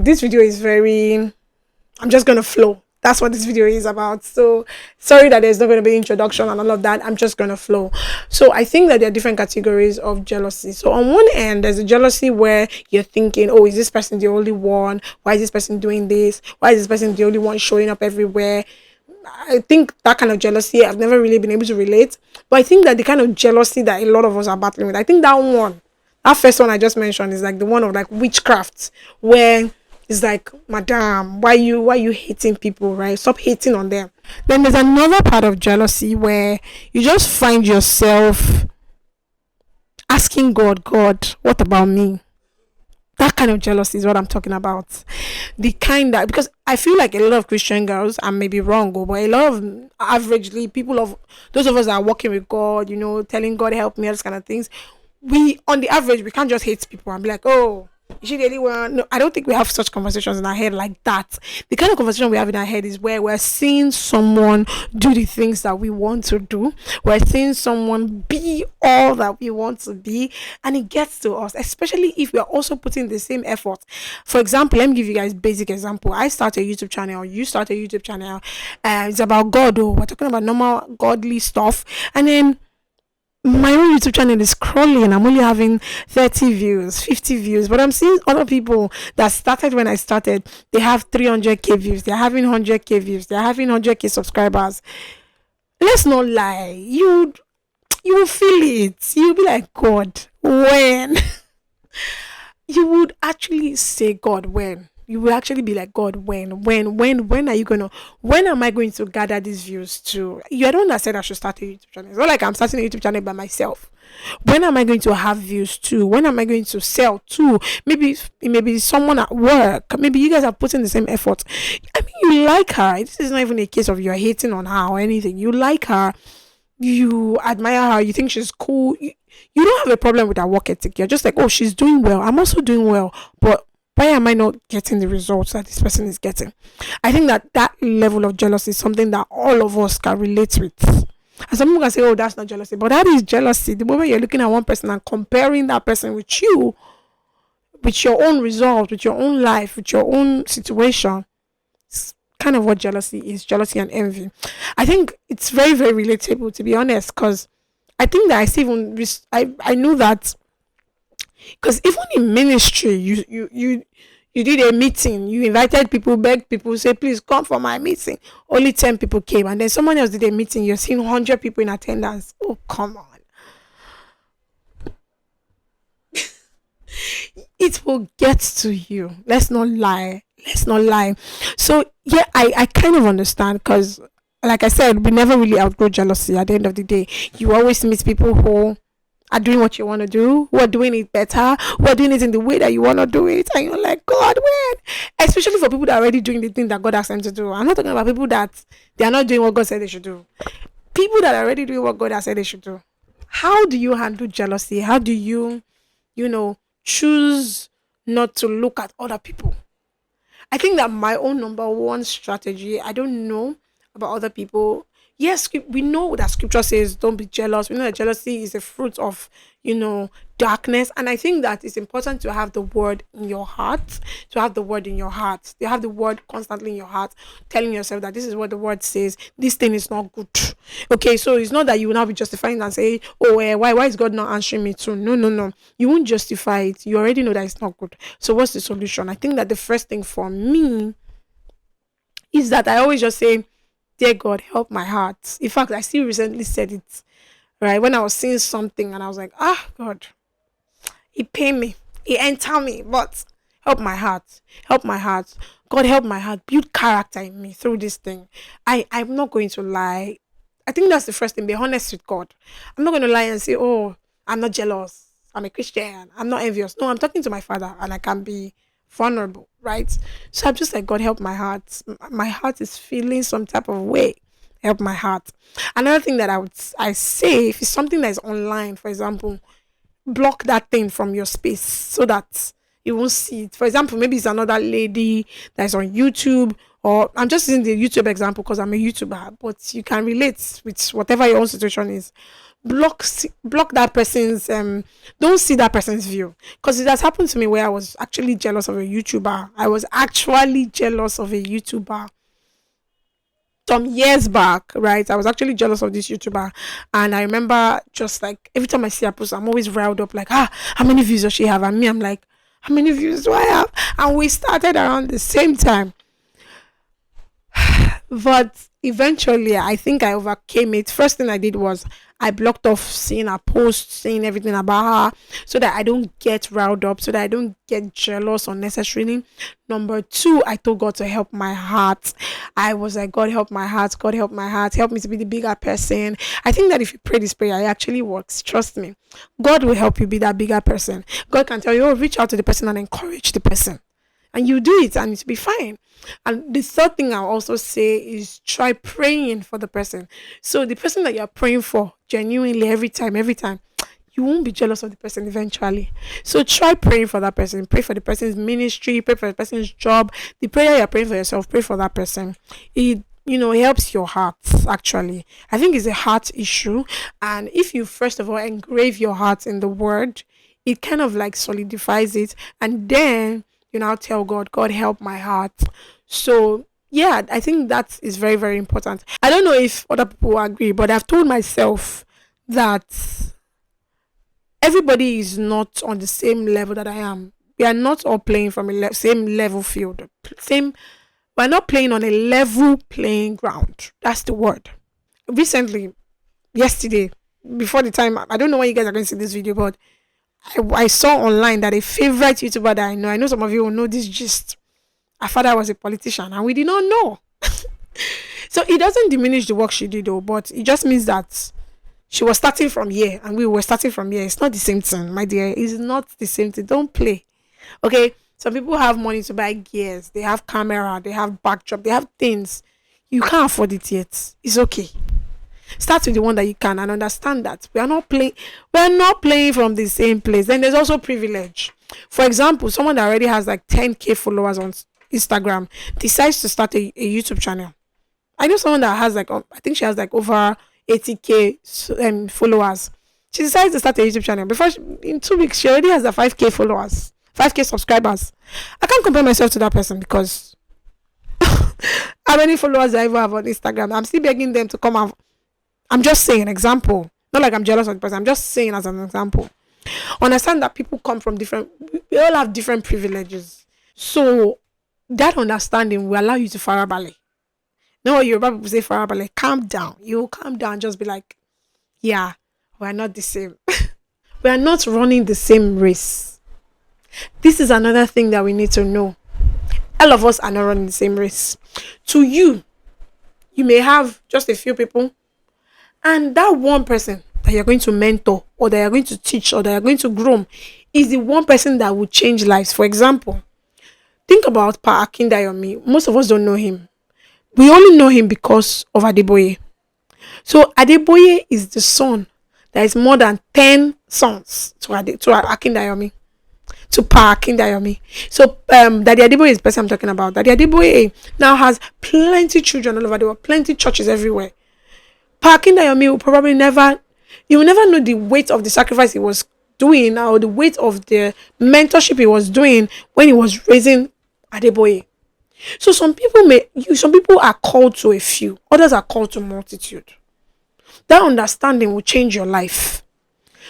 This video is very, I'm just gonna flow. That's what this video is about. So sorry that there's not going to be introduction and all of that. I'm just gonna flow. So I think that there are different categories of jealousy. So on one end, there's a jealousy where you're thinking, oh, is this person the only one? Why is this person doing this? Why is this person the only one showing up everywhere? I think that kind of jealousy, I've never really been able to relate. But I think that the kind of jealousy that a lot of us are battling with, I think that first one I just mentioned is like the one of like witchcraft, where it's like, madam, why you hating people, right? Stop hating on them. Then there's another part of jealousy where you just find yourself asking God, what about me? That kind of jealousy is what I'm talking about. The kind that, because I feel like a lot of Christian girls, I may be wrong, but a lot of averagely people of those of us that are working with God, telling God help me, all those kind of things, we on the average we can't just hate people and be like, oh, is she the only one? No, I don't think we have such conversations in our head like that. The kind of conversation we have in our head is where we're seeing someone do the things that we want to do. We're seeing someone be all that we want to be, and it gets to us, especially if we are also putting the same effort. For example, let me give you guys basic example. I start a YouTube channel, you start a YouTube channel, it's about God. Oh, we're talking about normal godly stuff, and then my own YouTube channel is crawling. I'm only having 30 views, 50 views, but I'm seeing other people that started when I started. They have 300k views, they're having 100k views, they're having 100k subscribers. Let's not lie, you will feel it. You'll be like, God, when? You would actually say, God, when? You will actually be like, God, when are you gonna, when am I going to gather these views to? You're the one that said I should start a YouTube channel. It's not like I'm starting a YouTube channel by myself. When am I going to have views too? When am I going to sell too? Maybe someone at work. Maybe you guys are putting the same effort. I mean, you like her. This is not even a case of you're hating on her or anything. You like her. You admire her. You think she's cool. You don't have a problem with her work ethic. You're just like, oh, she's doing well. I'm also doing well. But why am I not getting the results that this person is getting? I think that level of jealousy is something that all of us can relate with. And some people can say, oh, that's not jealousy. But that is jealousy. The moment you're looking at one person and comparing that person with you, with your own results, with your own life, with your own situation, it's kind of what jealousy is. Jealousy and envy. I think it's very, very relatable, to be honest, because I think that I see even, I know that, because even in ministry, you did a meeting, you invited people, begged people, say, please come for my meeting. Only 10 people came, and then someone else did a meeting, you're seeing 100 people in attendance. Oh, come on. It will get to you. Let's not lie. Let's not lie. So, yeah, I kind of understand, because, like I said, we never really outgrow jealousy at the end of the day. You always meet people who are doing what you want to do, who are doing it better, who are doing it in the way that you want to do it, and you're like, God, when? Especially for people that are already doing the thing that God asked them to do. I'm not talking about people that they are not doing what God said they should do. People that are already doing what God has said they should do. How do you handle jealousy? How do you, choose not to look at other people? I think that my own number one strategy, I don't know about other people. Yes, we know that scripture says don't be jealous. We know that jealousy is a fruit of, darkness. And I think that it's important to have the word in your heart, to have the word in your heart. You have the word constantly in your heart, telling yourself that this is what the word says. This thing is not good. Okay, so it's not that you will now be justifying and say, oh, why is God not answering me too? No, no, no. You won't justify it. You already know that it's not good. So what's the solution? I think that the first thing for me is that I always just say, dear God, help my heart. In fact, I still recently said it, right? When I was seeing something and I was like, God, it pain me, it enter me, but help my heart. Help my heart. God, help my heart. Build character in me through this thing. I'm not going to lie. I think that's the first thing. Be honest with God. I'm not going to lie and say, oh, I'm not jealous. I'm a Christian. I'm not envious. No, I'm talking to my father and I can be vulnerable, right? So I'm just like, God, help my heart. My heart is feeling some type of way. Help my heart. Another thing that I say, if it's something that is online, for example, block that thing from your space so that you won't see it. For example, maybe it's another lady that's on YouTube, or I'm just using the YouTube example because I'm a YouTuber, but you can relate with whatever your own situation is. block that person's don't see that person's view, because it has happened to me where I was actually jealous of a YouTuber. I was actually jealous of a YouTuber some years back, right? I was actually jealous of this YouTuber, and I remember just like every time I see her post, I'm always riled up, like, how many views does she have? And me, I'm like, how many views do I have? And we started around the same time, but eventually I think I overcame it. First thing I did was I blocked off seeing her post, seeing everything about her, so that I don't get riled up, so that I don't get jealous unnecessarily. Number two, I told God to help my heart. I was like, God help my heart, God help my heart, help me to be the bigger person. I think that if you pray this prayer, it actually works. Trust me. God will help you be that bigger person. God can tell you, oh, reach out to the person and encourage the person. And you do it and it'll be fine. And the third thing I'll also say is try praying for the person. So the person that you're praying for genuinely every time, you won't be jealous of the person eventually. So try praying for that person. Pray for the person's ministry, pray for the person's job. The prayer you're praying for yourself, pray for that person. It helps your heart actually. I think it's a heart issue. And if you first of all engrave your heart in the word, it kind of like solidifies it. And then you now tell God, God help my heart. So yeah, I think that is very, very important. I don't know if other people agree, but I've told myself that everybody is not on the same level that I am. We are not all playing from a same level field. Same, we're not playing on a level playing ground. That's the word. Recently, yesterday, before the time, I don't know when you guys are going to see this video, but I saw online that a favorite YouTuber that I know some of you will know this gist. Her father was a politician and we did not know. So it doesn't diminish the work she did though, but it just means that she was starting from here and we were starting from here. It's not the same thing, my dear. It's not the same thing. Don't play. Okay? Some people have money to buy gears, they have camera, they have backdrop, they have things. You can't afford it yet. It's okay. Start with the one that you can and understand that we're not playing from the same place. Then there's also privilege. For example, someone that already has like 10k followers on Instagram decides to start a YouTube channel. I know someone that has like I think she has like over 80k followers. She decides to start a YouTube channel. In 2 weeks, she already has the 5k followers, 5k subscribers. I can't compare myself to that person because how many followers I even have on Instagram. I'm still begging them to come out. I'm just saying an example. Not like I'm jealous of the person. I'm just saying as an example. Understand that people come from we all have different privileges. So that understanding will allow you to farabale. Know what Yoruba people say farabale? Calm down. You calm down. Just be like, yeah, we're not the same. We are not running the same race. This is another thing that we need to know. All of us are not running the same race. To you, you may have just a few people, and that one person that you're going to mentor or that you're going to teach or that you're going to groom is the one person that will change lives. For example, think about Pa Akindayomi. Most of us don't know him. We only know him because of Adeboye. So Adeboye is the son that is more than 10 sons to Akindayomi. To Pa Akindayomi. So Daddy Adeboye is the person I'm talking about. Daddy Adeboye now has plenty children all over the world, plenty churches everywhere. Pa Akindayomi you will never know the weight of the sacrifice he was doing or the weight of the mentorship he was doing when he was raising Adeboye. So some people are called to a few, others are called to multitude. That understanding will change your life.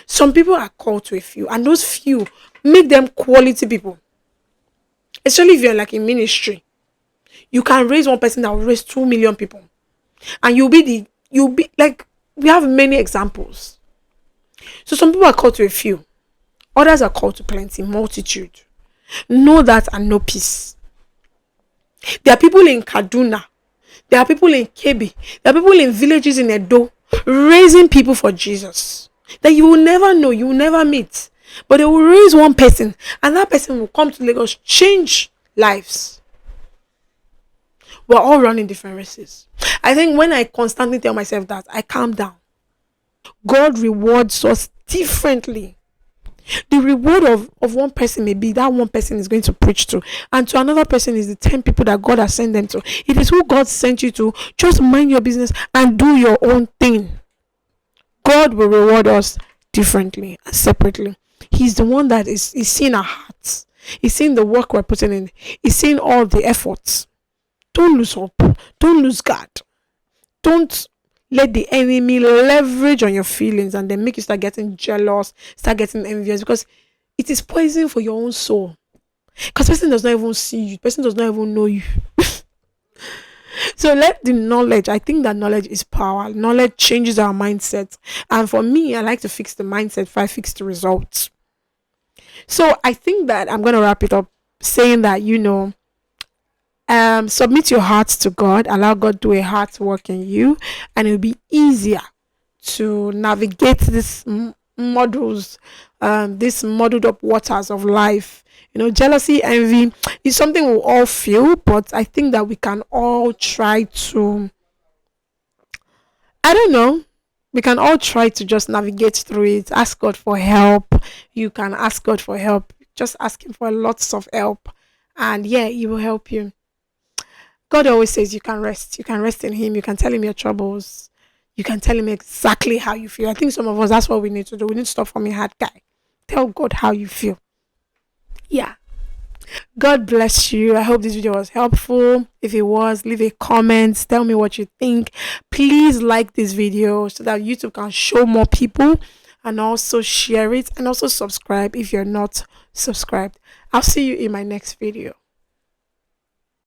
Some people are called to a few, and those few make them quality people. Especially if you're like in ministry, you can raise one person that will raise 2 million people, and you'll be like, we have many examples. So some people are called to a few, others are called to plenty, multitude. Know that and know peace. There are people in Kaduna, there are people in Kebbi, there are people in villages in Edo raising people for Jesus that you will never know, you will never meet, but they will raise one person and that person will come to Lagos, change lives. We're all running different races. I think when I constantly tell myself that, I calm down. God rewards us differently. The reward of one person may be that one person is going to preach to, and to another person is the 10 people that God has sent them to. It is who God sent you to. Just mind your business and do your own thing. God will reward us differently and separately. He's the one that is seeing our hearts. He's seeing the work we're putting in. He's seeing all the efforts. Don't lose hope. Don't lose guard. Don't let the enemy leverage on your feelings and then make you start getting jealous, start getting envious, because it is poison for your own soul. Because person does not even see you, person does not even know you. So let the knowledge, I think that knowledge is power. Knowledge changes our mindset. And for me, I like to fix the mindset before I fix the results. So I think that I'm gonna wrap it up saying that, submit your heart to God, allow God to do a heart work in you, and it'll be easier to navigate this models, this muddled up waters of life. Jealousy, envy is something we all feel, but I think that we can all try to, I don't know, we can all try to just navigate through it. Ask God for help. You can ask God for help. Just ask Him for lots of help, and yeah, He will help you. God always says you can rest. You can rest in Him. You can tell Him your troubles. You can tell Him exactly how you feel. I think some of us, that's what we need to do. We need to stop from a hard guy. Tell God how you feel. Yeah. God bless you. I hope this video was helpful. If it was, leave a comment. Tell me what you think. Please like this video so that YouTube can show more people, and also share it, and also subscribe if you're not subscribed. I'll see you in my next video.